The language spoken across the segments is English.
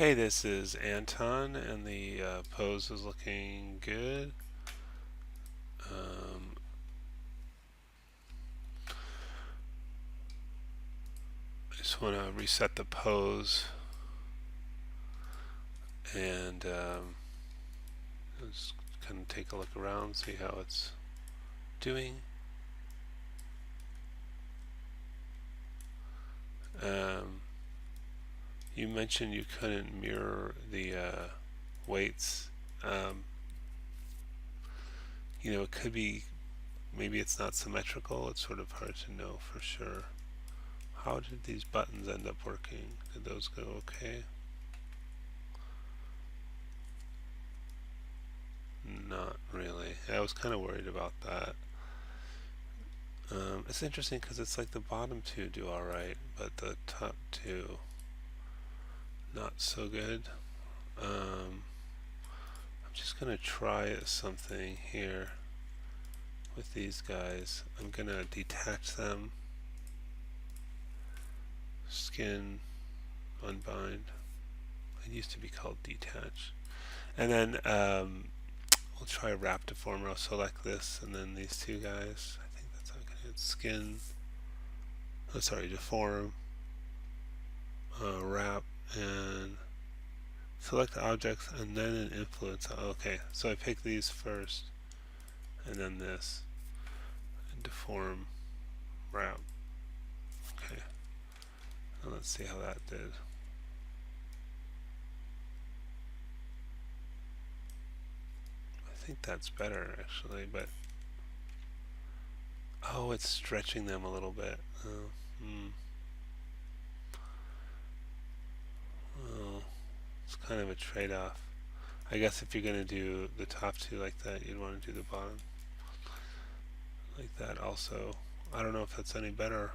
Okay, this is Anton, and the pose is looking good. Um, I just want to reset the pose and just kind of take a look around, see how it's doing. Um, you mentioned you couldn't mirror the weights. Um, it could be maybe it's not symmetrical. It's sort of hard to know for sure. How did these buttons end up working? Did those go okay? Not really. I was kind of worried about that. It's interesting because it's like the bottom two do alright, but the top two not so good. I'm just gonna try something here with these guys. I'm gonna detach them, skin, unbind. It used to be called detach. And then we'll try wrap deformer. I'll select this and then these two guys. I think that's how I can hit skin. Oh, sorry, deform, wrap, and select objects and then an influence. Okay, so I pick these first and then this and deform, wrap. Okay, now let's see how that did. I think that's better actually, but oh, it's stretching them a little bit. Oh, it's kind of a trade-off. I guess if you're going to do the top two like that, you'd want to do the bottom like that also. I don't know if that's any better.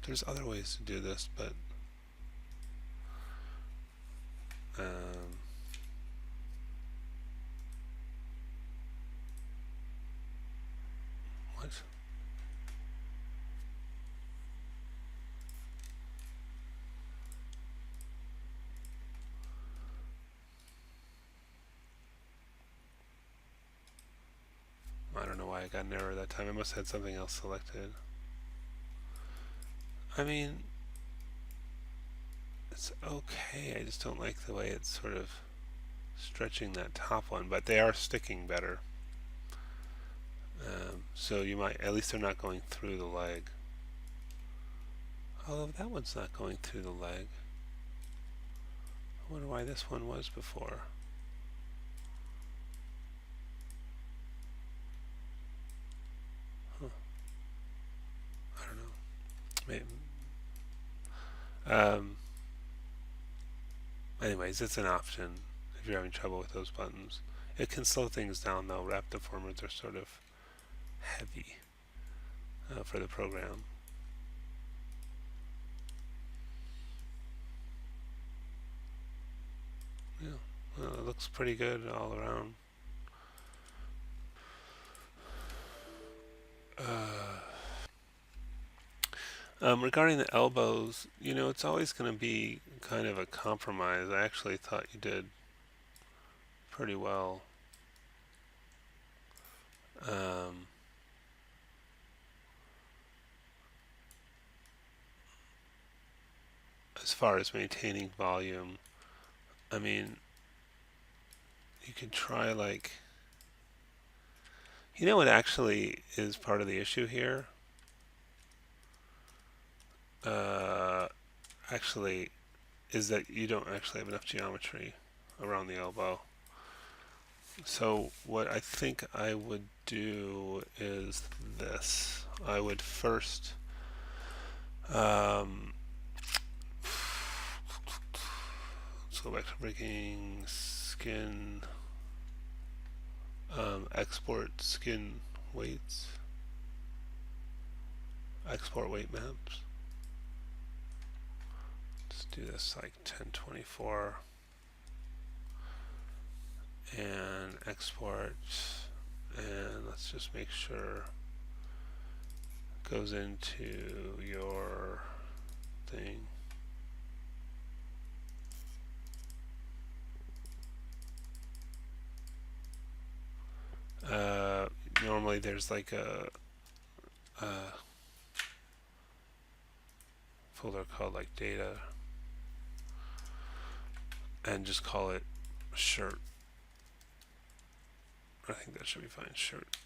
There's other ways to do this, but um, what? I don't know why I got an error that time. I must have had something else selected. I mean, it's okay. I just don't like the way it's sort of stretching that top one, but they are sticking better. So you might, at least they're not going through the leg. Although that one's not going through the leg. I wonder why this one was before. Huh. I don't know. Maybe. Um, Anyways, it's an option if you're having trouble with those buttons. It can slow things down though. Wrap deformers are sort of heavy for the program. Yeah, well, it looks pretty good all around. Regarding the elbows, it's always going to be kind of a compromise. I actually thought you did pretty well. Um, as far as maintaining volume, I mean, you could try like, what actually is part of the issue here? Uh, Actually, is that you don't actually have enough geometry around the elbow. So what I think I would do is this. I would first let's go back to breaking skin, export skin weights, export weight maps. Let's do this like 1024 and export, and let's just make sure it goes into your thing. normally there's like a folder called like data, and just call it shirt. I think that should be fine. Shirt.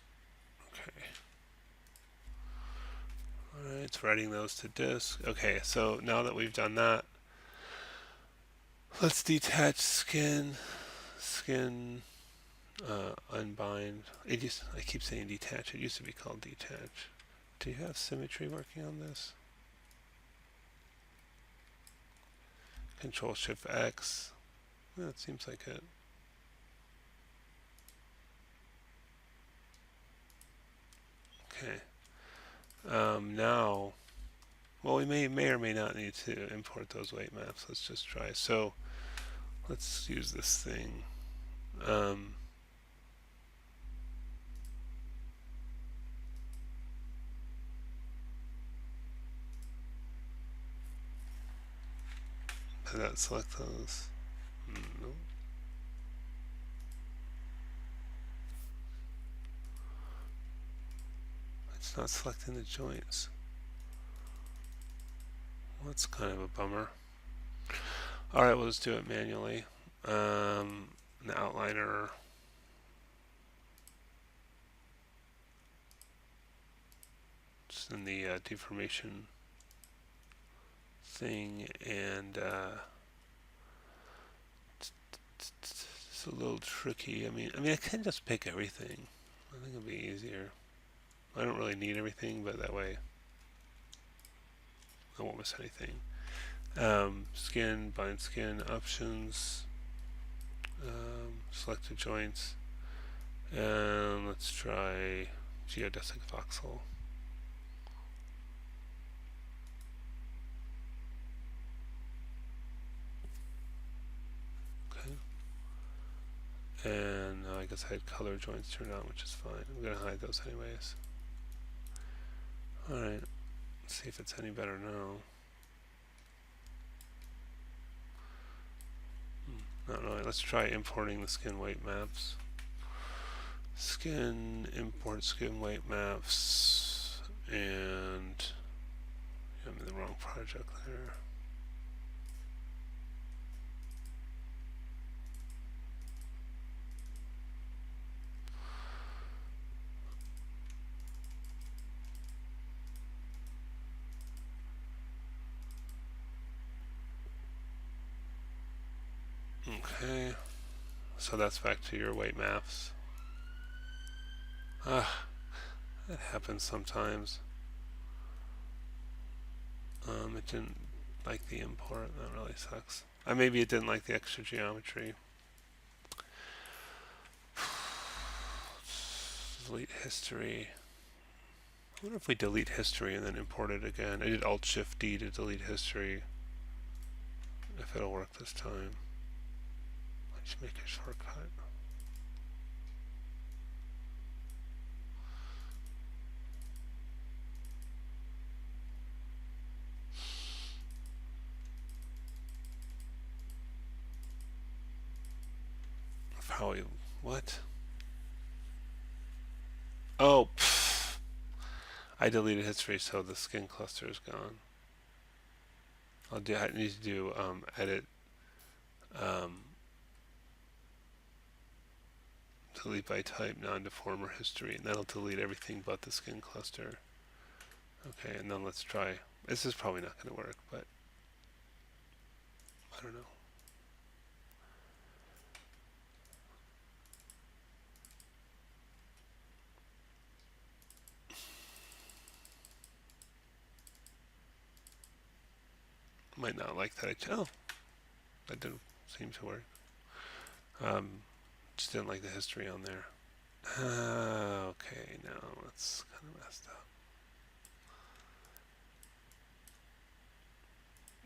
Okay. Alright, it's writing those to disk. Okay, so now that we've done that, let's detach skin, unbind. I keep saying detach. It used to be called detach. Do you have symmetry working on this? Control Shift X. Yeah, it seems like it. Okay. Now, well, we may or may not need to import those weight maps. Let's just try. So let's use this thing. Did that select those? No. It's not selecting the joints. Well, that's kind of a bummer. Alright, we'll just do it manually. The outliner. Just in the deformation thing, and it's a little tricky. I mean, I can just pick everything. I think it'll be easier. I don't really need everything, but that way I won't miss anything. Skin, bind skin, options, select the joints, and let's try geodesic voxel. Okay. And I guess I had color joints turned on, which is fine. I'm going to hide those anyways. Alright, let's see if it's any better now. Not really. Let's try importing the skin weight maps. Skin, import skin weight maps, and I'm in the wrong project there. Okay, so that's back to your weight maps. That happens sometimes. It didn't like the import. That really sucks. Maybe it didn't like the extra geometry. Delete history. I wonder if we delete history and then import it again. I did Alt-Shift-D to delete history. If it'll work this time. I should make a shortcut. Probably, what? Oh, pfft. I deleted history, so the skin cluster is gone. I need to do edit, delete by type, non-deformer history, and that'll delete everything but the skin cluster. Okay, and then let's try. This is probably not going to work, but I don't know. Might not like that. Oh, that didn't seem to work. Just didn't like the history on there. Okay, now it's kind of messed up.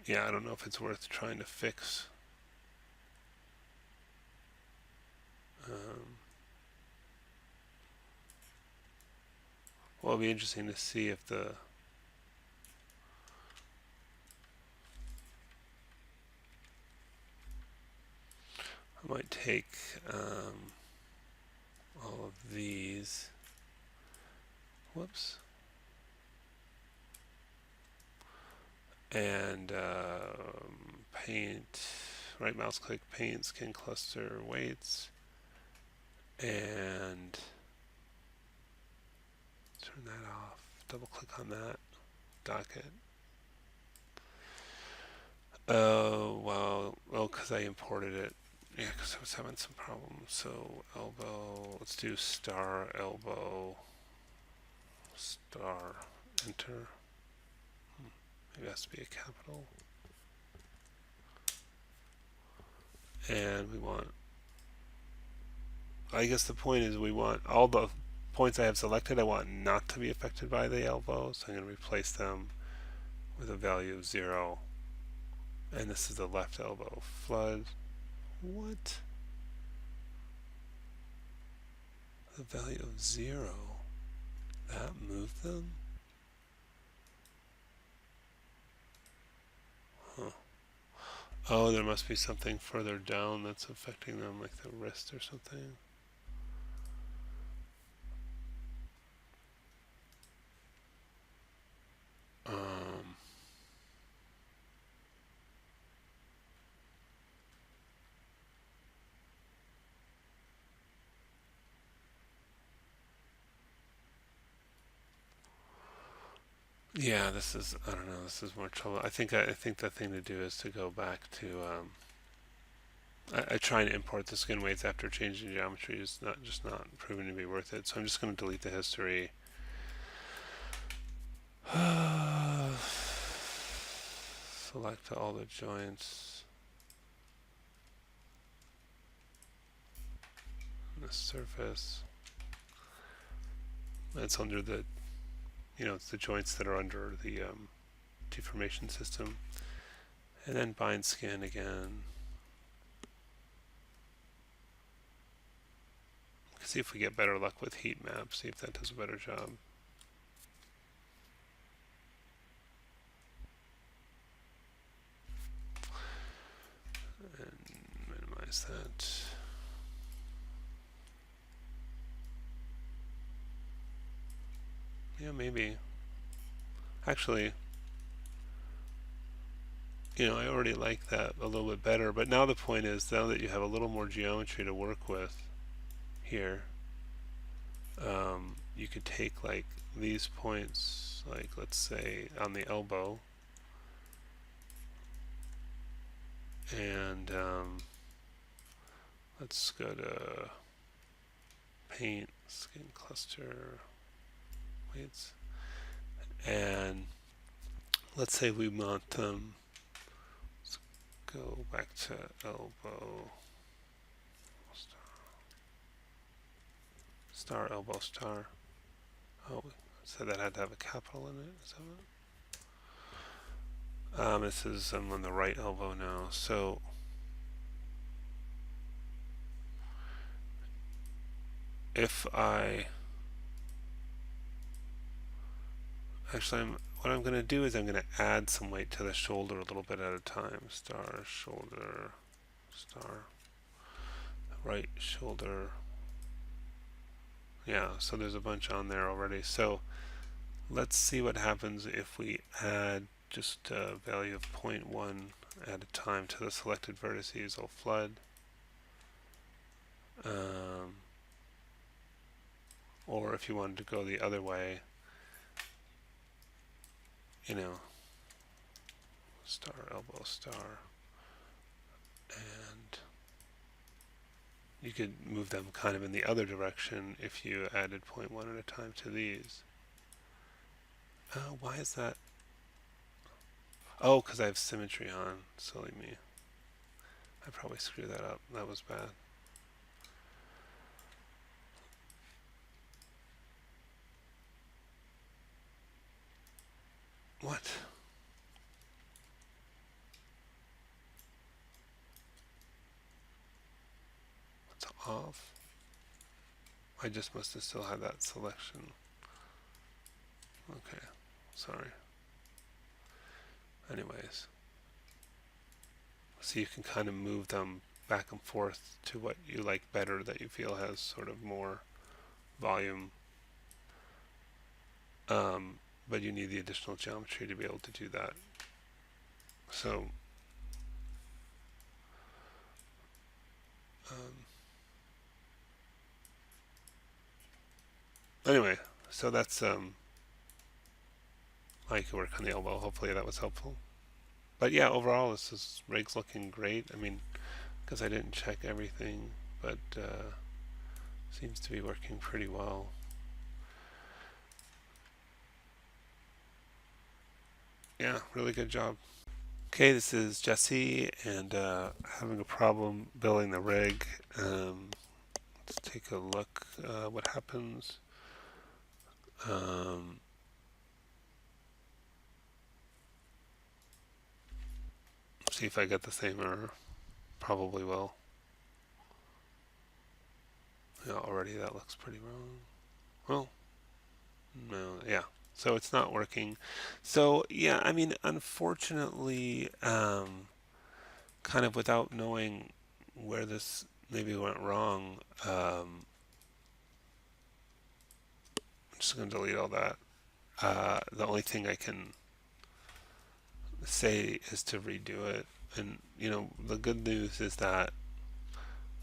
Yeah, I don't know if it's worth trying to fix. Well, it'll be interesting to see if the I might take all of these whoops. And paint, right mouse click, paint, skin cluster, weights, and turn that off. Double click on that, dock it. Oh, well, because I imported it. Yeah, because I was having some problems. So elbow, let's do star, elbow, star, enter. Maybe it has to be a capital. And we want, I guess the point is we want all the points I have selected, I want not to be affected by the elbow. So I'm going to replace them with a value of 0. And this is the left elbow. Flood. What? The value of 0. That moved them? Huh. Oh, there must be something further down that's affecting them, like the wrist or something. Yeah, this is, I don't know, this is more trouble. I think the thing to do is to go back to, I try and import the skin weights after changing geometry is not proving to be worth it. So I'm just going to delete the history. Select all the joints. The surface. It's under the, it's the joints that are under the deformation system. And then bind skin again. See if we get better luck with heat maps. See if that does a better job. And minimize that. Yeah, maybe. Actually, I already like that a little bit better, but now the point is, now that you have a little more geometry to work with here, you could take like these points, like let's say on the elbow, and let's go to paint, skin cluster, weights, and let's say we want them, let's go back to elbow, star, elbow, star. Oh, so that had to have a capital in it. Is that what? This is I'm on the right elbow now. So if I actually, what I'm going to do is I'm going to add some weight to the shoulder a little bit at a time. Star, shoulder, star, right shoulder. Yeah, so there's a bunch on there already. So let's see what happens if we add just a value of 0.1 at a time to the selected vertices. I'll flood. Or if you wanted to go the other way, star, elbow, star, and you could move them kind of in the other direction if you added 0.1 at a time to these. Why is that? Oh, because I have symmetry on. Silly me. I probably screwed that up. That was bad. What? It's off? I just must have still had that selection. Okay, sorry. Anyways. So you can kind of move them back and forth to what you like better, that you feel has sort of more volume. but you need the additional geometry to be able to do that. So anyway, so that's how you can work on the elbow. Hopefully that was helpful. But yeah, overall this rig's looking great. I mean, because I didn't check everything, but seems to be working pretty well. Yeah, really good job. Okay, this is Jesse, and having a problem building the rig. Let's take a look what happens. Um, see if I get the same error. Probably will. Yeah, already that looks pretty wrong. Well, no, yeah. So it's not working. So yeah, I mean, unfortunately, kind of without knowing where this maybe went wrong, I'm just going to delete all that. The only thing I can say is to redo it. And you know, the good news is that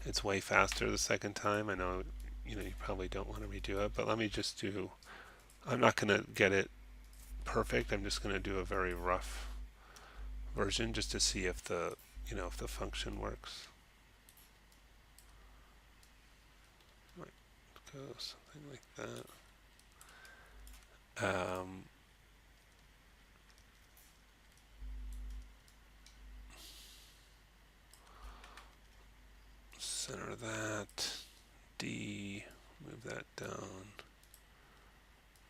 it's way faster the second time. I know, you know, you probably don't want to redo it, but let me just do. I'm not going to get it perfect. I'm just going to do a very rough version just to see if the, you know, if the function works. Might go something like that. Center that. D. Move that down.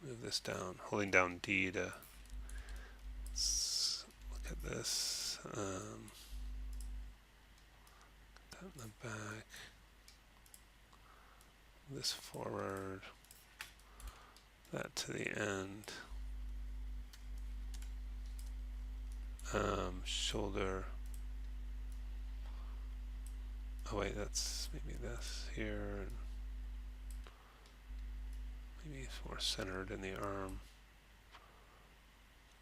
Move this down. Holding down D to look at this. That in the back. This forward. That to the end. Shoulder. Oh wait, that's maybe this here. And maybe it's more centered in the arm.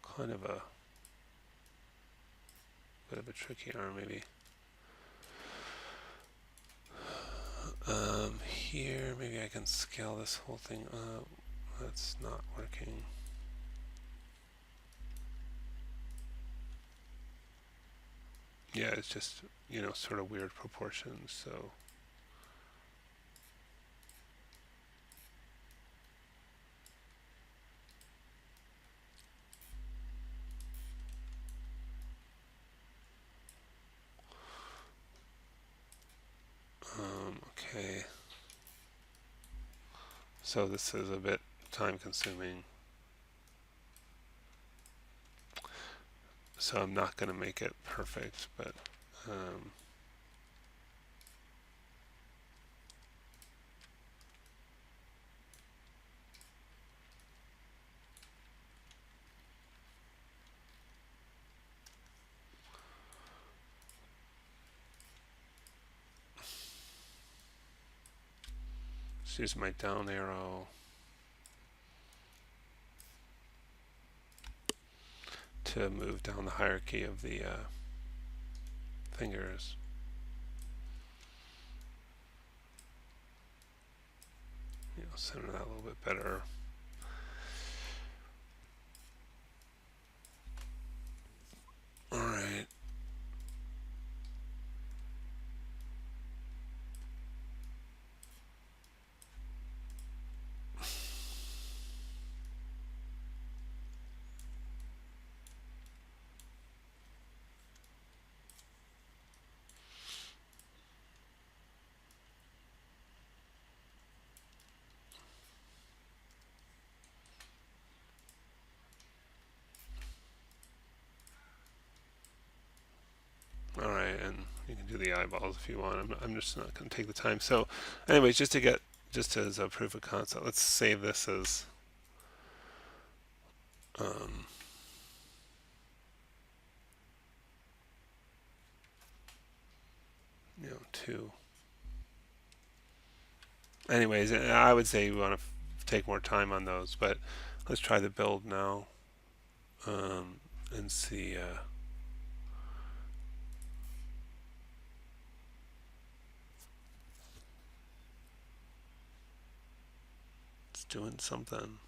Kind of a bit of a tricky arm maybe. Here, maybe I can scale this whole thing up. That's not working. Yeah, it's just, you know, sort of weird proportions, so. Okay. So this is a bit time consuming. So I'm not going to make it perfect, but just use my down arrow to move down the hierarchy of the fingers. You know, center that a little bit better. All right. All right, and you can do the eyeballs if you want. I'm just not going to take the time. So, anyways, just as a proof of concept, let's save this as you know, 2. Anyways, I would say we want to take more time on those, but Let's try the build now, and see. It's doing something.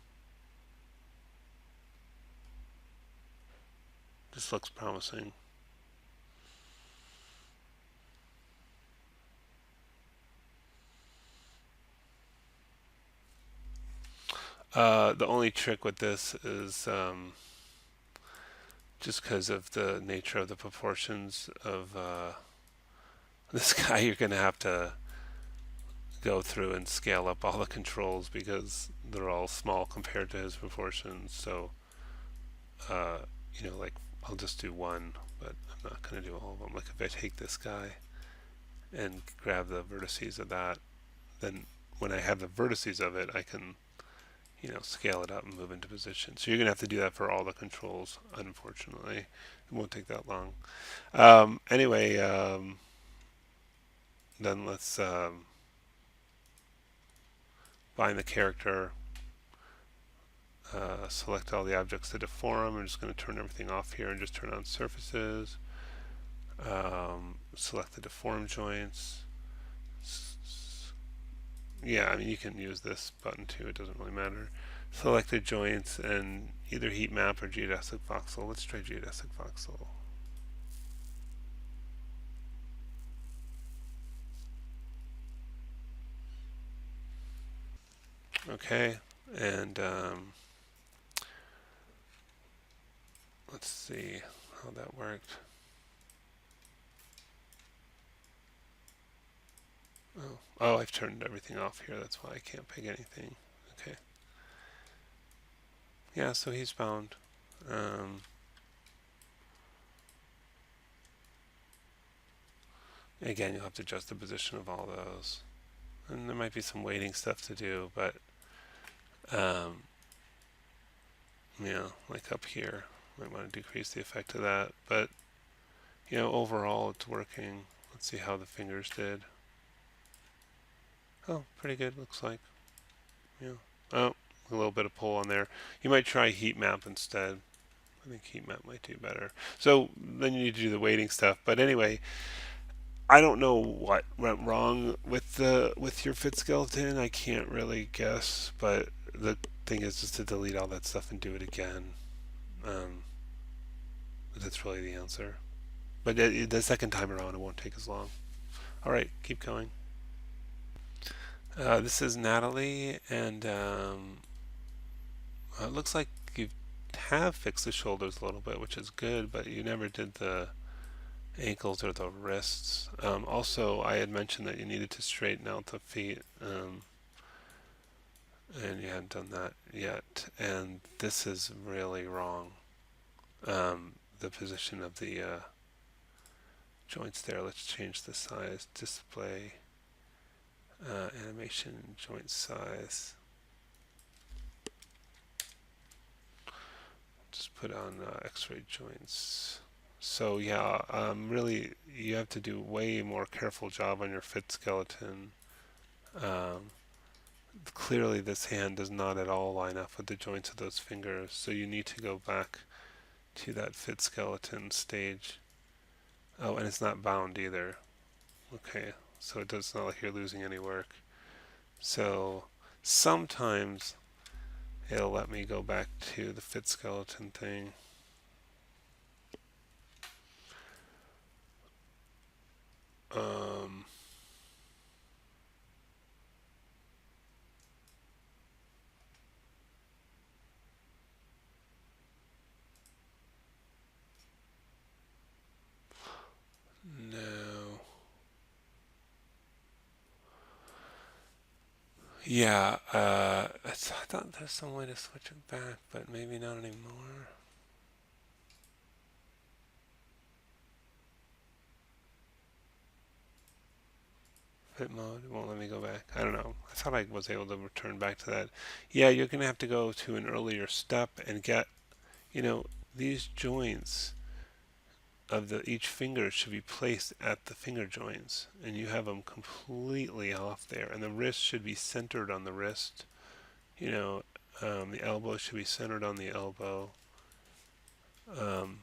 This looks promising. The only trick with this is just because of the nature of the proportions of this guy, you're going to have to go through and scale up all the controls because they're all small compared to his proportions. So, uh, like I'll just do one, but I'm not going to do all of them. Like if I take this guy and grab the vertices of that, then when I have the vertices of it, I can, scale it up and move into position. So you're going to have to do that for all the controls, unfortunately. It won't take that long. Anyway, then let's bind the character, select all the objects to deform. I'm just going to turn everything off here and just turn on surfaces. Select the deform joints. Yeah, I mean, you can use this button too, it doesn't really matter. Select the joints and either heat map or geodesic voxel. Let's try geodesic voxel. Okay, and let's see how that worked. Oh, I've turned everything off here. That's why I can't pick anything. Okay. Yeah, so he's bound. Again, you'll have to adjust the position of all those. And there might be some weighting stuff to do, but like up here, might want to decrease the effect of that. But overall, it's working. Let's see how the fingers did. Oh, pretty good. Looks like. Yeah. Oh, a little bit of pull on there. You might try heat map instead. I think heat map might do better. So then you need to do the weighting stuff. But anyway, I don't know what went wrong with your fit skeleton. I can't really guess, but the thing is just to delete all that stuff and do it again. Um, that's really the answer. But the second time around, it won't take as long. All right, keep going. This is Natalie, and it looks like you have fixed the shoulders a little bit, which is good, but you never did the ankles or the wrists. Also, I had mentioned that you needed to straighten out the feet, and you hadn't done that yet. And this is really wrong. The position of the joints there. Let's change the size. Display, animation, joint size. Just put on X-ray joints. So yeah, really, you have to do way more careful job on your fit skeleton. Clearly, this hand does not at all line up with the joints of those fingers, so you need to go back to that fit skeleton stage. Oh, and it's not bound either. Okay, so it does not like you're losing any work. So sometimes it'll let me go back to the fit skeleton thing. Um, no. Yeah, I thought there's some way to switch it back, but maybe not anymore. Fit mode, it won't let me go back. I don't know. I thought I was able to return back to that. Yeah, you're going to have to go to an earlier step and get, these joints of each finger should be placed at the finger joints, and you have them completely off there. And the wrist should be centered on the wrist, you know, The elbow should be centered on the elbow. And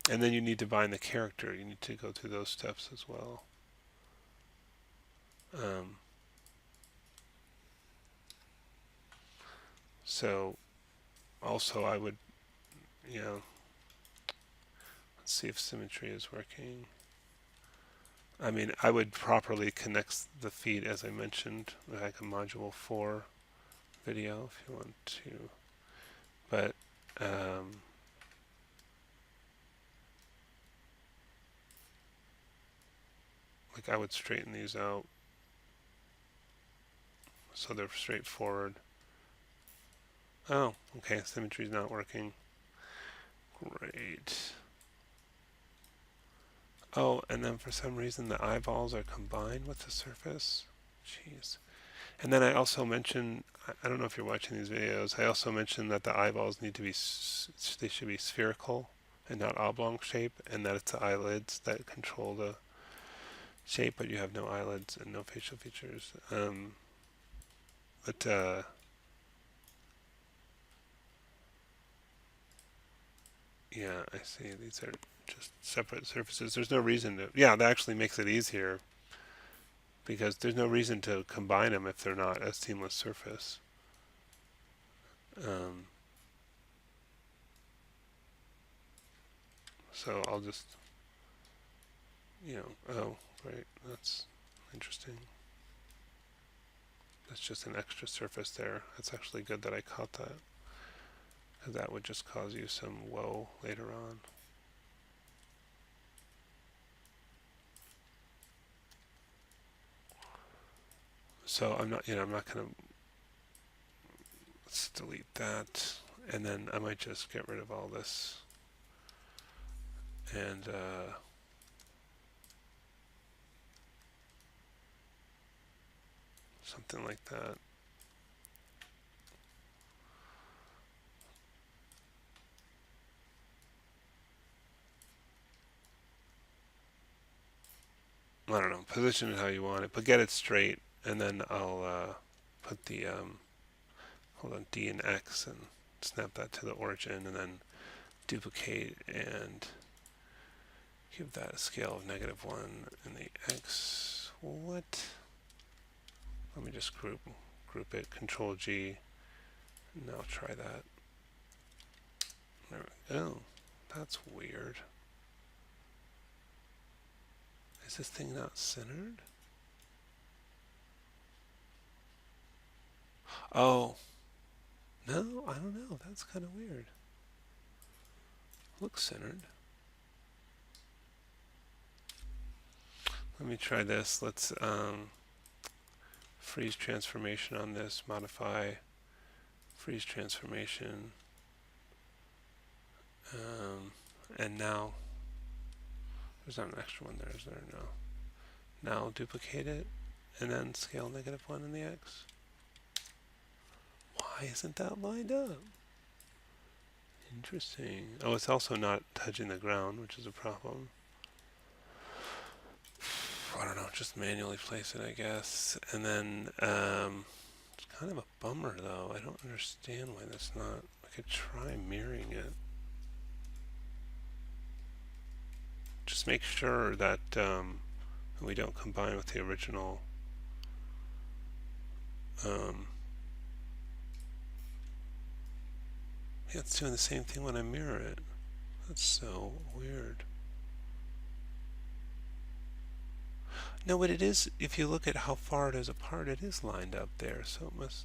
then you need to bind the character. You need to go through those steps as well. So also I would, let's see if symmetry is working. I mean, I would properly connect the feed as I mentioned, like a module 4 video if you want to. But like I would straighten these out so they're straightforward. Oh, okay, symmetry's not working. Great. Oh, and then for some reason the eyeballs are combined with the surface. Jeez. And then I also mentioned, I don't know if you're watching these videos, I also mentioned that the eyeballs need to be, they should be spherical and not oblong shape, and that it's the eyelids that control the shape, but you have no eyelids and no facial features. Yeah, I see. These are just separate surfaces. There's no reason to, yeah, that actually makes it easier because there's no reason to combine them if they're not a seamless surface. So I'll just, oh, great, that's interesting. That's just an extra surface there. That's actually good that I caught that, because that would just cause you some woe later on. So I'm not gonna, let's delete that, and then I might just get rid of all this, and something like that. I don't know, position it how you want it, but get it straight, and then I'll put the, hold on, D and X, and snap that to the origin, and then duplicate and give that a scale of -1 in the X. What? Let me just group it, Control G, and now try that. There we go. That's weird. Is this thing not centered? Oh. No, I don't know. That's kind of weird. Looks centered. Let me try this. Let's freeze transformation on this. Modify freeze transformation. And now, there's not an extra one there, is there? No. Now duplicate it, and then scale -1 in the X. Why isn't that lined up? Interesting. Oh, it's also not touching the ground, which is a problem. I don't know, just manually place it, I guess. And then, it's kind of a bummer, though. I don't understand why that's not. I could try mirroring it. Just make sure that we don't combine with the original. Yeah, it's doing the same thing when I mirror it. That's so weird. No, but it is, if you look at how far it is apart, it is lined up there, so it must...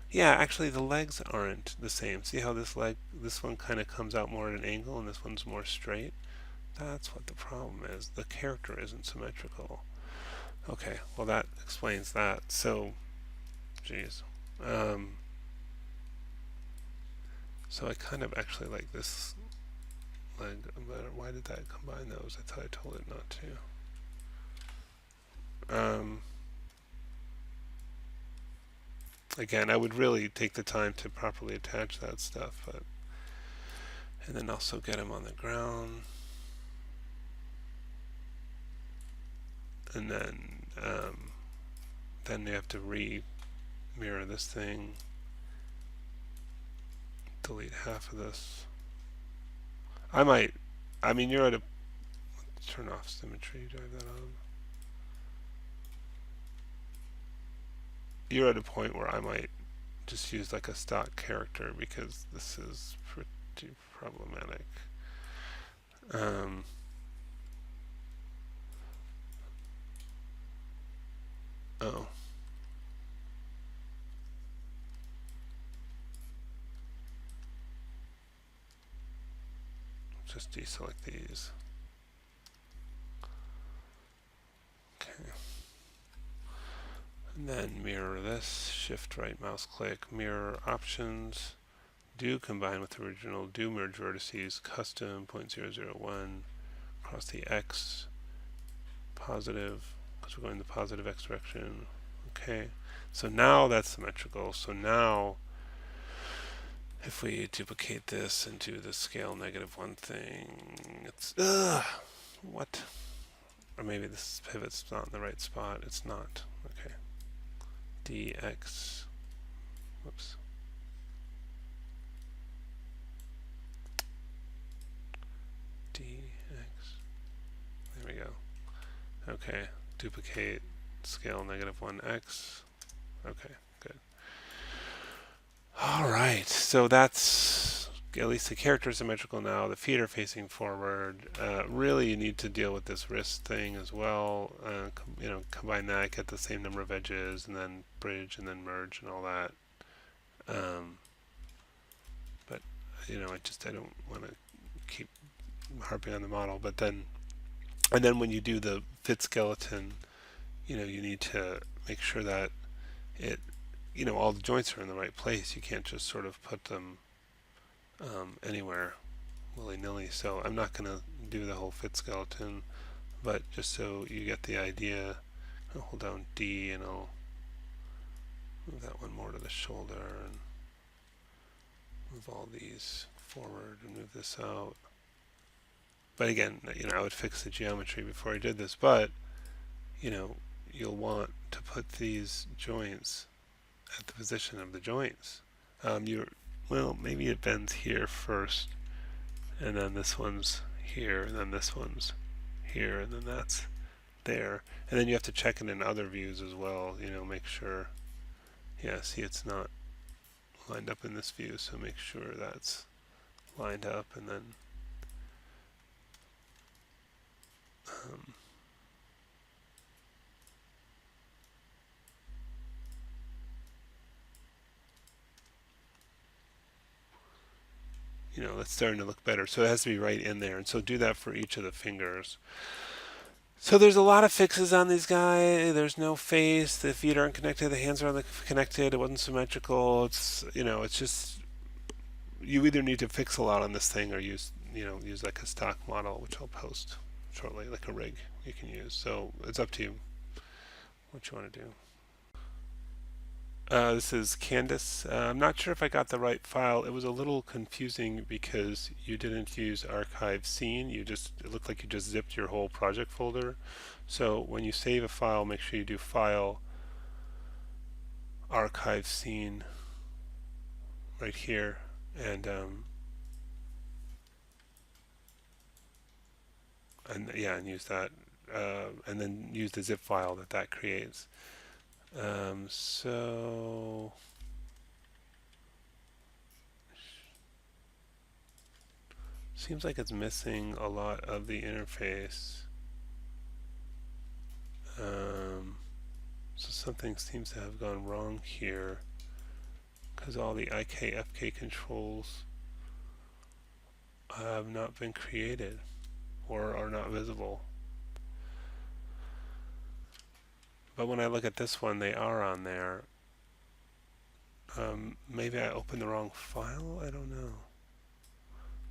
Yeah, actually the legs aren't the same. See how this one kind of comes out more at an angle and this one's more straight? That's what the problem is. The character isn't symmetrical. Okay, well that explains that. So, geez. So I kind of actually like this leg better. Why did that combine those? I thought I told it not to. Again, I would really take the time to properly attach that stuff, but and then also get them on the ground, and then you have to mirror this thing, delete half of this. I might, I mean, you're at a, turn off symmetry, drive that on. You're at a point where I might just use like a stock character because this is pretty problematic. Oh. Just deselect these. Okay. And then mirror this, shift right mouse click, mirror options, do combine with original, do merge vertices, custom 0.001, cross the X, positive, because we're going the positive X direction. Okay, so now that's symmetrical. So now if we duplicate this and do the scale -1 thing, it's, what? Or maybe this pivot's not in the right spot. It's not. Okay. dx, whoops. dx, there we go. Okay, duplicate, scale -1x. Okay, good. All right, so that's at least the character is symmetrical now. The feet are facing forward. Really, you need to deal with this wrist thing as well. You know, combine that, get the same number of edges, and then bridge, and then merge, and all that. But you know, I don't want to keep harping on the model. But then, and then when you do the fit skeleton, you know, you need to make sure that it, you know, all the joints are in the right place. You can't just sort of put them anywhere willy-nilly. So I'm not going to do the whole fit skeleton, but just so you get the idea, I'll hold down D and I'll move that one more to the shoulder and move all these forward and move this out. But again, you know, I would fix the geometry before I did this, but you know, you'll want to put these joints at the position of the joints. Well, maybe it bends here first, and then this one's here, and then this one's here, and then that's there. And then you have to check it in other views as well, you know, make sure, yeah, see it's not lined up in this view, so make sure that's lined up, and then you know, it's starting to look better. So it has to be right in there. And so do that for each of the fingers. So there's a lot of fixes on these guys. There's no face. The feet aren't connected. The hands aren't connected. It wasn't symmetrical. It's, you know, it's just, you either need to fix a lot on this thing or use, you know, use like a stock model, which I'll post shortly, like a rig you can use. So it's up to you what you want to do. This is Candace. I'm not sure if I got the right file. It was a little confusing because you didn't use archive scene. It looked like you just zipped your whole project folder. So when you save a file, make sure you do file archive scene right here, and yeah, and use that, and then use the zip file that creates. So seems like it's missing a lot of the interface. So something seems to have gone wrong here because all the IK, FK controls have not been created or are not visible. But when I look at this one, they are on there. Maybe I opened the wrong file? I don't know.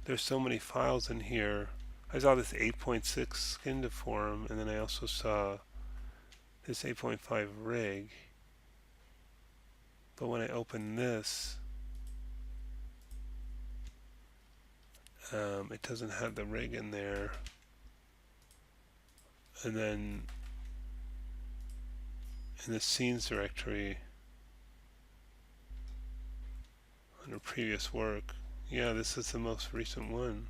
There's so many files in here. I saw this 8.6 skin deform, and then I also saw this 8.5 rig. But when I open this, it doesn't have the rig in there. And then in the scenes directory, under previous work. Yeah, this is the most recent one.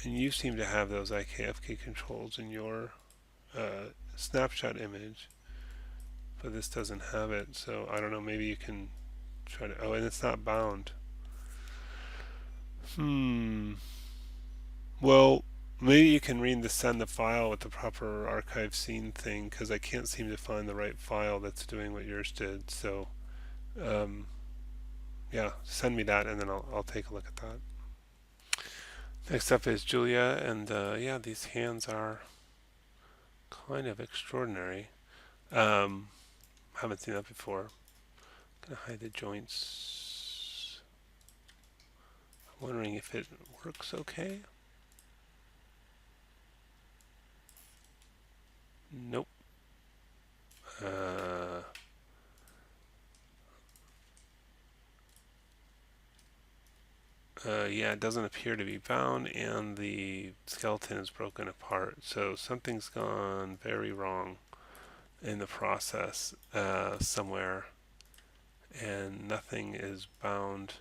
And you seem to have those IKFK controls in your snapshot image, but this doesn't have it. So I don't know, maybe you can try to, oh, and it's not bound. Well, maybe you can send the file with the proper archive scene thing, because I can't seem to find the right file that's doing what yours did. So, um, yeah, send me that, and then I'll take a look at that. Next up is Julia, and yeah, these hands are kind of extraordinary. Um, haven't seen that before. Gonna hide the joints. I'm wondering if it works okay. Nope. Uh, yeah, it doesn't appear to be bound, and the skeleton is broken apart. So something's gone very wrong in the process somewhere, and nothing is bound.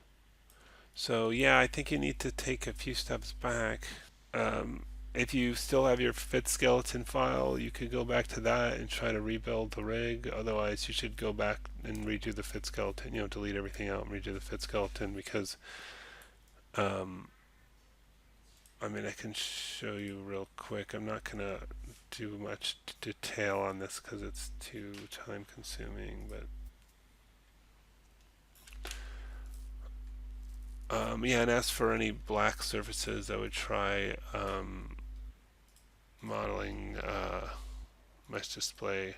So yeah, I think you need to take a few steps back. Um, if you still have your fit skeleton file, you could go back to that and try to rebuild the rig. Otherwise, you should go back and redo the fit skeleton. Delete everything out and redo the fit skeleton, because um, I mean, I can show you real quick. I'm not gonna do much detail on this because it's too time consuming, but yeah, and as for any black surfaces, I would try modeling mesh display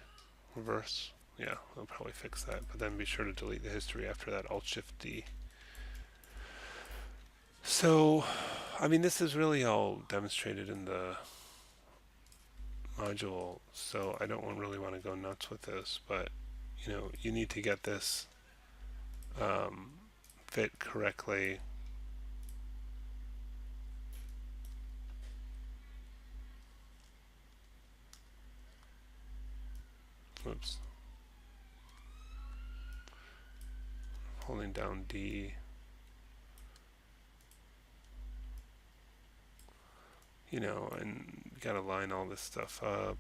reverse. Yeah, I'll probably fix that, but then be sure to delete the history after that. Alt Shift D. So, I mean, this is really all demonstrated in the module, so I don't really want to go nuts with this, but you need to get this um, fit correctly. Oops. Holding down D. And you gotta line all this stuff up.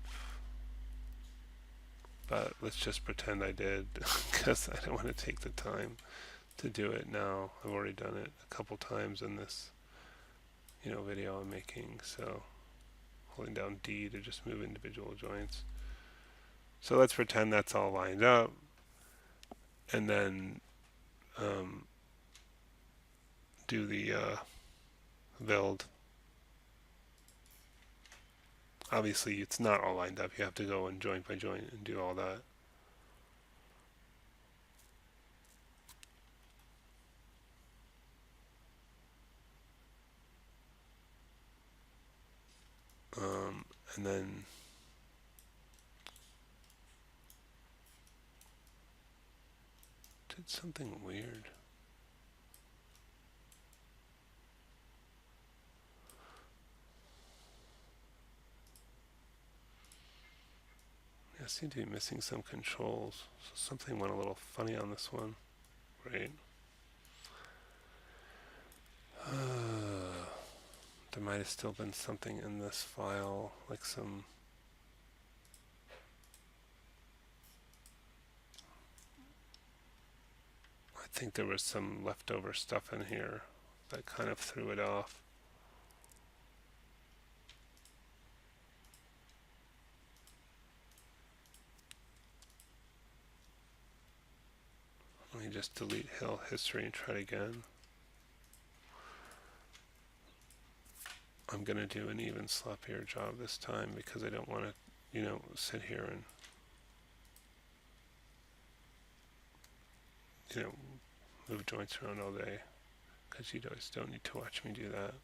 But let's just pretend I did, because I don't want to take the time to do it now. I've already done it a couple times in this, video I'm making. So holding down D to just move individual joints. So let's pretend that's all lined up, and then do the build. Obviously, it's not all lined up. You have to go in joint by joint and do all that. And then did something weird. I seem to be missing some controls. So something went a little funny on this one. Right. There might have still been something in this file, like some... I think there was some leftover stuff in here that kind of threw it off. Let me just delete Hill history and try it again. I'm going to do an even sloppier job this time, because I don't want to, sit here and, move joints around all day, because you guys don't need to watch me do that.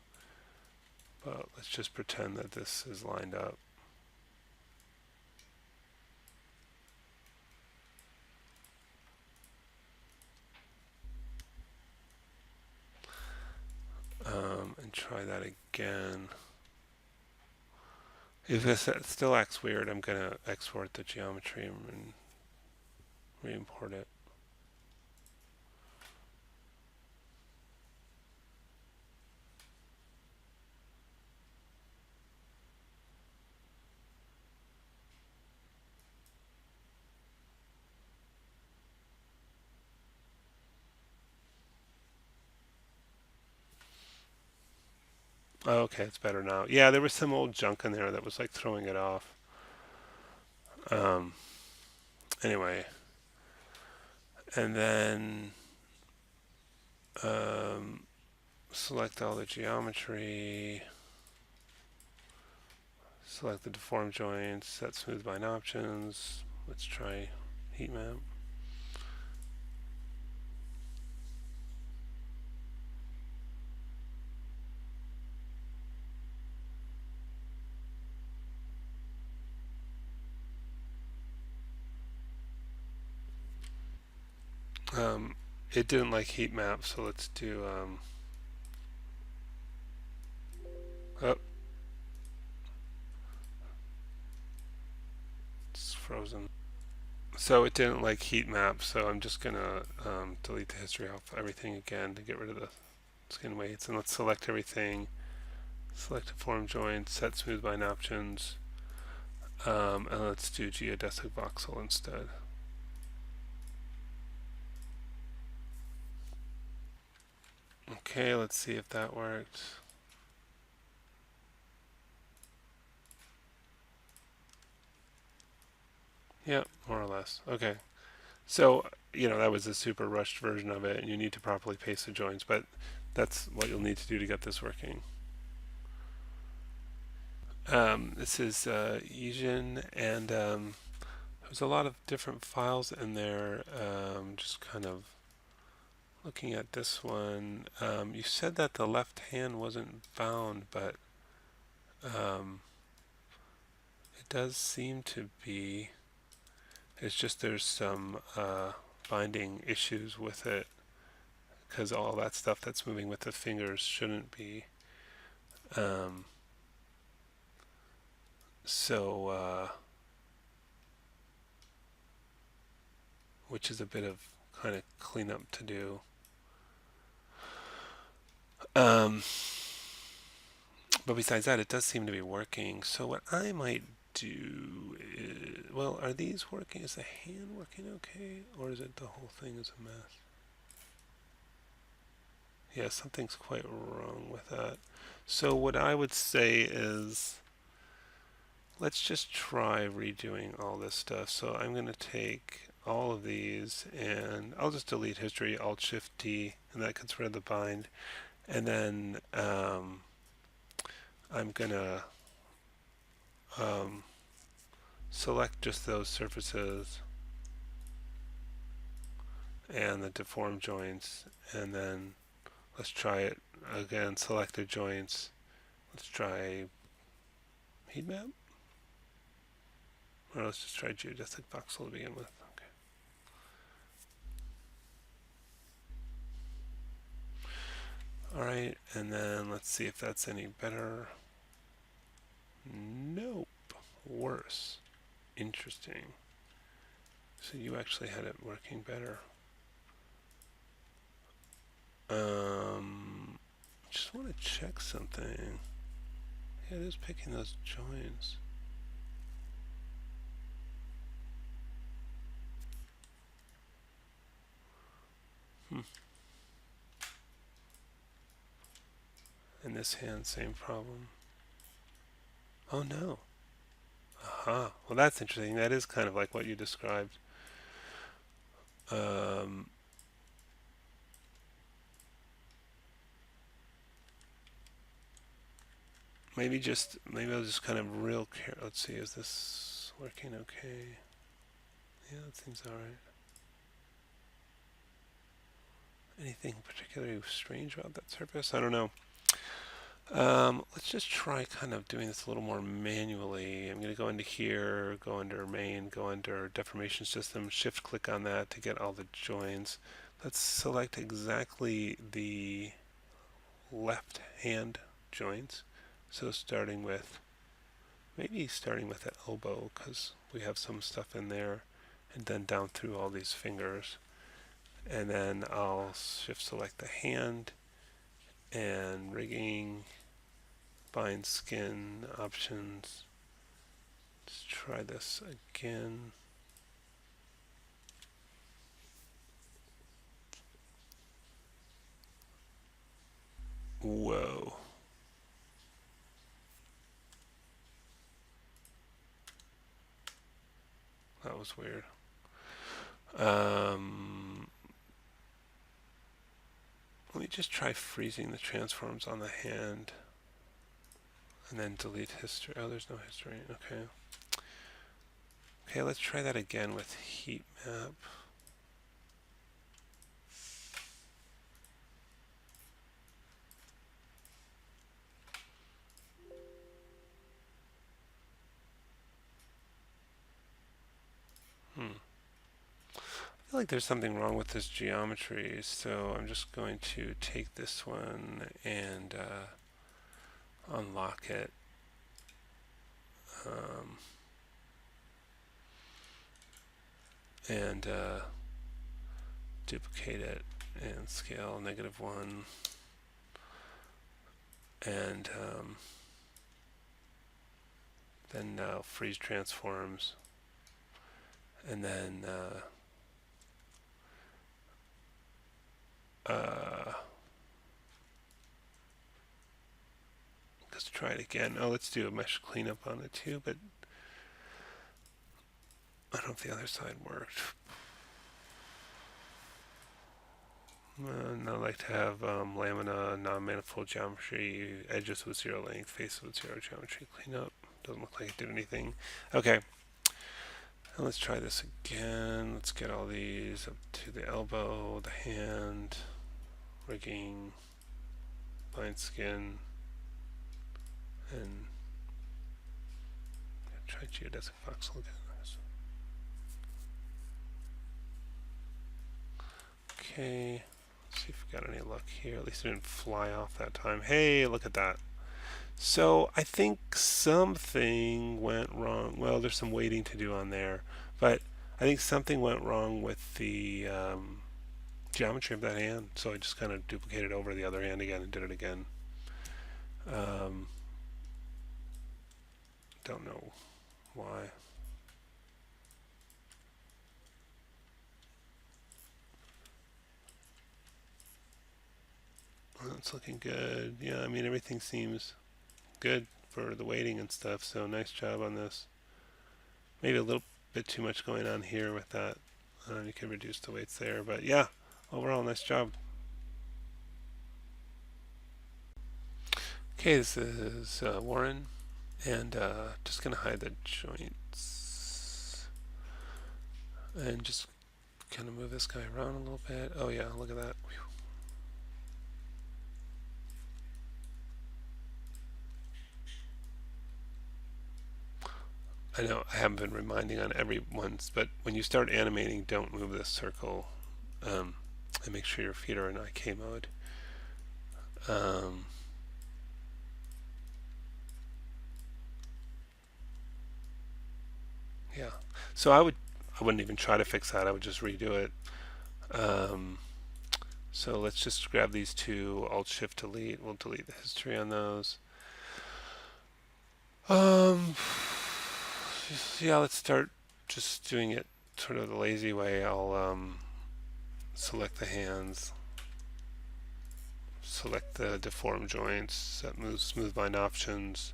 But let's just pretend that this is lined up. And try that again. If this still acts weird, I'm going to export the geometry and re-import it. Oh, okay, it's better now. Yeah, there was some old junk in there that was like throwing it off. Um, anyway, and then um, select all the geometry, select the deform joints, set smooth bind options. Let's try heat map. Um, it didn't like heat map, so let's do. Oh, it's frozen. So it didn't like heat map, so I'm just gonna delete the history off everything again to get rid of the skin weights, and let's select everything. Select deform joint, set smooth bind options, and let's do geodesic voxel instead. Okay, let's see if that worked. Yeah, more or less. Okay. So, that was a super rushed version of it, and you need to properly paste the joints, but that's what you'll need to do to get this working. This is Yijin, and there's a lot of different files in there. Just kind of looking at this one. You said that the left hand wasn't bound, but um, it does seem to be. It's just there's some binding issues with it because all that stuff that's moving with the fingers shouldn't be. Um, so, which is a bit of kind of cleanup to do. Um, but besides that, it does seem to be working. So what I might do is, well, are these working? Is the hand working okay, or is it the whole thing is a mess? Yeah, something's quite wrong with that. So what I would say is, let's just try redoing all this stuff. So I'm going to take all of these and I'll just delete history, Alt Shift D, and that gets rid of the bind. And then I'm going to um, select just those surfaces and the deformed joints, and then let's try it again. Selected joints. Let's try heat map, or let's just try geodesic voxel to begin with. Okay. All right, and then let's see if that's any better. Nope, worse. Interesting. So you actually had it working better. Just want to check something. Yeah, it is picking those joints. Hmm. And this hand, same problem. Oh no. Aha. Well, that's interesting. That is kind of like what you described. Um, maybe I'll just kind of real care. Let's see, is this working okay? Yeah, that seems alright. Anything particularly strange about that surface? I don't know. Let's just try kind of doing this a little more manually. I'm going to go into here, go under main, go under deformation system, shift click on that to get all the joins. Let's select exactly the left hand joints. So maybe starting with the elbow because we have some stuff in there, and then down through all these fingers. And then I'll shift select the hand and rigging, bind skin options. Let's try this again. Whoa. was weird. Let me just try freezing the transforms on the hand and then delete history. Oh, there's no history. Okay. Okay, let's try that again with heat map. I feel like there's something wrong with this geometry, so I'm just going to take this one and unlock it. And duplicate it and scale -1 and then freeze transforms and then let's try it again. Oh, let's do a mesh cleanup on it too, but I don't know if the other side worked. And I like to have lamina, non-manifold geometry, edges with 0 length, face with 0 geometry cleanup. Doesn't look like it did anything. Okay. And let's try this again. Let's get all these up to the elbow, the hand, rigging, blind skin, and try geodesic voxel again. Okay. See if we got any luck here. At least it didn't fly off that time. Hey, look at that. So I think something went wrong. Well, there's some waiting to do on there, but I think something went wrong with the geometry of that hand. So I just kind of duplicated over the other hand again and did it again. Don't know why. It's looking good. Yeah, I mean, everything seems good for the weighting and stuff, so nice job on this. Maybe a little bit too much going on here with that. You can reduce the weights there, but yeah, overall, nice job. Okay, this is Warren, and just going to hide the joints and just kind of move this guy around a little bit. Oh yeah, look at that. Whew. I know I haven't been reminding on every once, but when you start animating, don't move this circle, and make sure your feet are in IK mode. Yeah, so I wouldn't even try to fix that. I would just redo it. So let's just grab these two, Alt Shift Delete. We'll delete the history on those. Yeah, let's start just doing it sort of the lazy way. I'll select the hands, select the deform joints, set move smooth bind options,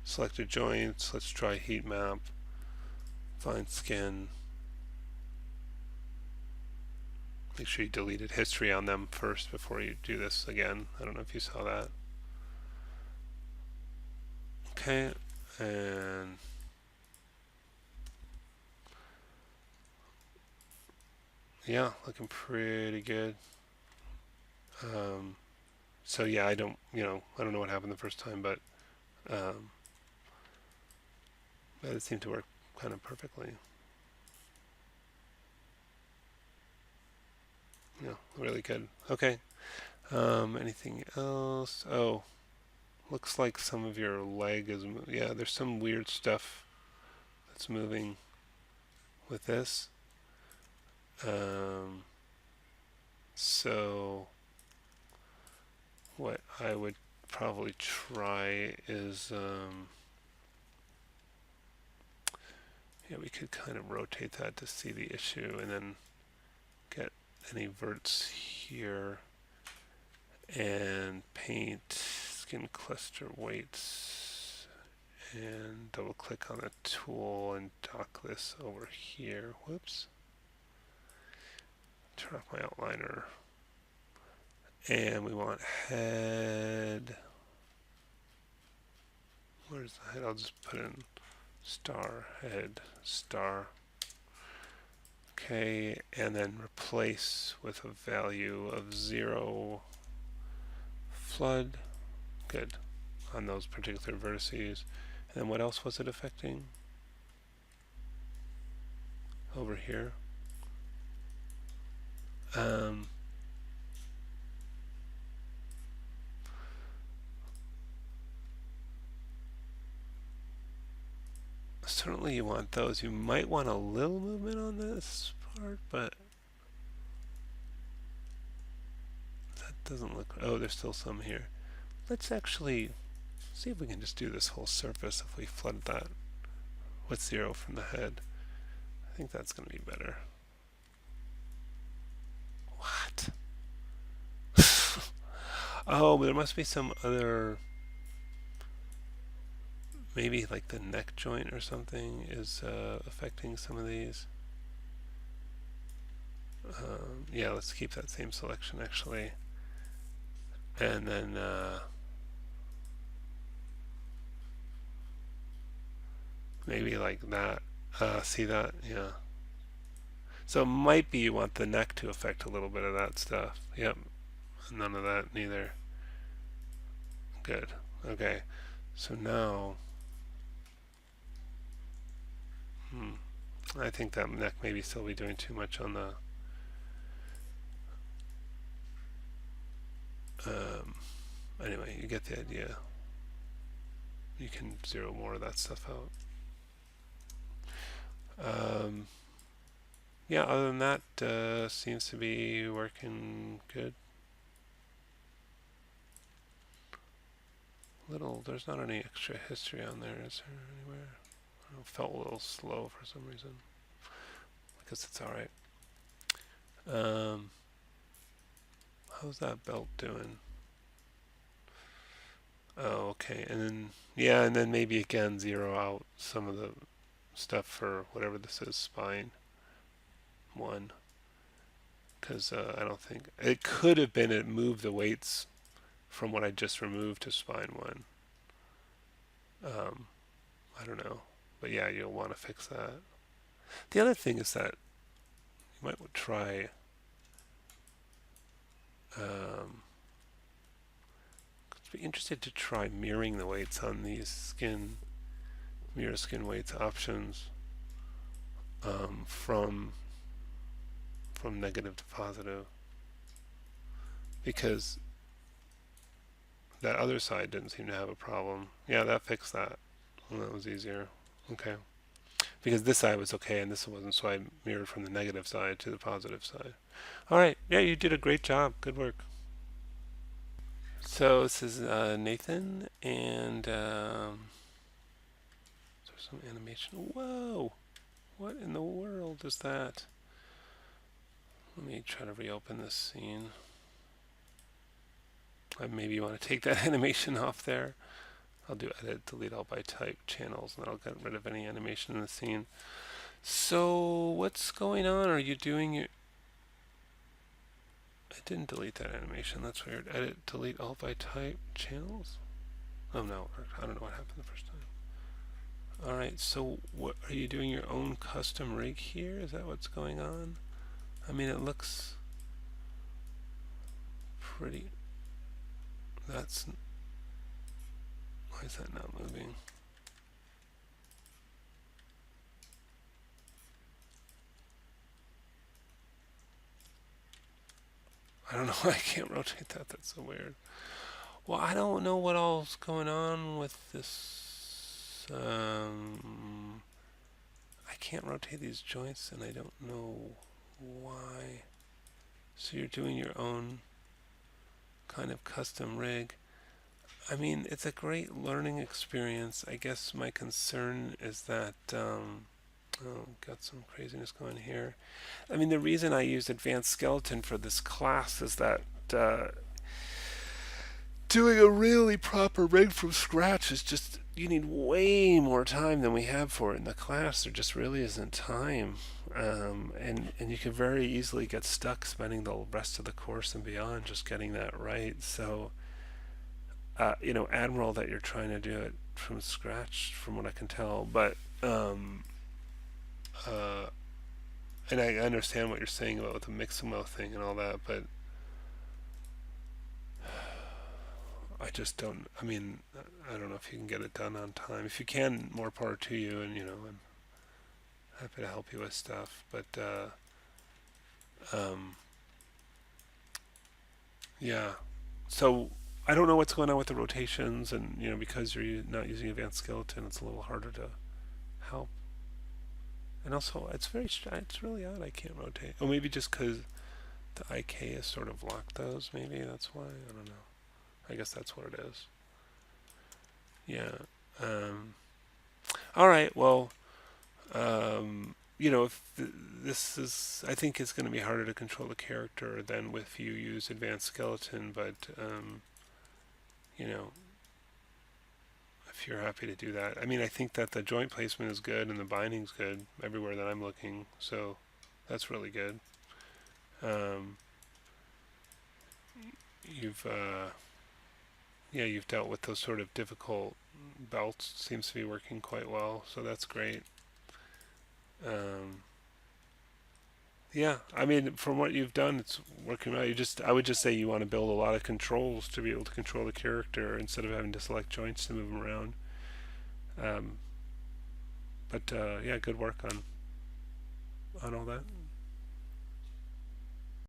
selected joints. Let's try heat map, find skin. Make sure you deleted history on them first before you do this again. I don't know if you saw that. Okay, and yeah, looking pretty good. So yeah, I don't know what happened the first time, but it seemed to work kind of perfectly. Yeah, really good. Okay. Anything else? Oh, looks like some of your leg is yeah, there's some weird stuff that's moving with this. So what I would probably try is yeah, we could kind of rotate that to see the issue and then get any verts here and paint skin cluster weights and double click on the tool and dock this over here. Whoops. Turn off my outliner. And we want head. Where's the head? I'll just put in star, head, star. Okay, and then replace with a value of 0 flood. Good. On those particular vertices. And then what else was it affecting? Over here. Certainly you want those. You might want a little movement on this part, but that doesn't look... Oh, there's still some here. Let's actually see if we can just do this whole surface if we flood that with 0 from the head. I think that's going to be better. What? Oh, there must be some other... Maybe like the neck joint or something is affecting some of these. Yeah, let's keep that same selection actually. And then maybe like that. See that? Yeah. So it might be you want the neck to affect a little bit of that stuff. Yep. None of that neither. Good. Okay. So now I think that neck maybe still be doing too much on the anyway, you get the idea. You can zero more of that stuff out. Yeah, other than that, seems to be working good. There's not any extra history on there, is there anywhere? It felt a little slow for some reason. I guess it's alright. How's that belt doing? Oh, okay. And then, yeah, and then maybe again zero out some of the stuff for whatever this is, spine 1. Because I don't think... It could have been it moved the weights from what I just removed to spine 1. I don't know. But yeah, you'll want to fix that. The other thing is that you might try be interested to try mirroring the weights on these mirror skin weights options from negative to positive, because that other side didn't seem to have a problem. Yeah, that fixed that. Well, that was easier. Okay. Because this side was okay and this wasn't, so I mirrored from the negative side to the positive side. Alright, yeah, you did a great job. Good work. So this is Nathan, and there's some animation. Whoa! What in the world is that? Let me try to reopen this scene. Maybe you want to take that animation off there. I'll do edit, delete all by type channels, and I'll get rid of any animation in the scene. So what's going on? Are you doing your... I didn't delete that animation. That's weird. Edit, delete all by type channels? Oh no, I don't know what happened the first time. Alright, so what are you doing your own custom rig here? Is that what's going on? I mean, it looks pretty... That's... Why is that not moving? I don't know why I can't rotate that. That's so weird. Well, I don't know what all's going on with this. I can't rotate these joints, and I don't know why. So you're doing your own kind of custom rig. I mean, it's a great learning experience. I guess my concern is that, oh, got some craziness going here. I mean, the reason I used Advanced Skeleton for this class is that doing a really proper rig from scratch is just you need way more time than we have for it in the class. There just really isn't time. And you can very easily get stuck spending the rest of the course and beyond just getting that right. So, admirable that you're trying to do it from scratch, from what I can tell. But, uh, and I understand what you're saying about the Mixamo thing and all that, but I just don't. I mean, I don't know if you can get it done on time. If you can, more power to you, and I'm happy to help you with stuff. But um, yeah, so I don't know what's going on with the rotations, and because you're not using advanced skeleton, it's a little harder to help. And also, it's really odd I can't rotate. Oh, maybe just because the IK is sort of locked those. Maybe that's why. I don't know. I guess that's what it is. Yeah. Um, all right. Well, if this is, I think it's going to be harder to control the character than if you use advanced skeleton. But you know, if you're happy to do that, I mean, I think that the joint placement is good and the binding's good everywhere that I'm looking. So that's really good. Um, you've yeah, you've dealt with those sort of difficult belts. Seems to be working quite well. So that's great. Um, Yeah, I mean, from what you've done, it's working well. I would just say you want to build a lot of controls to be able to control the character instead of having to select joints to move them around. Um, but yeah, good work on all that.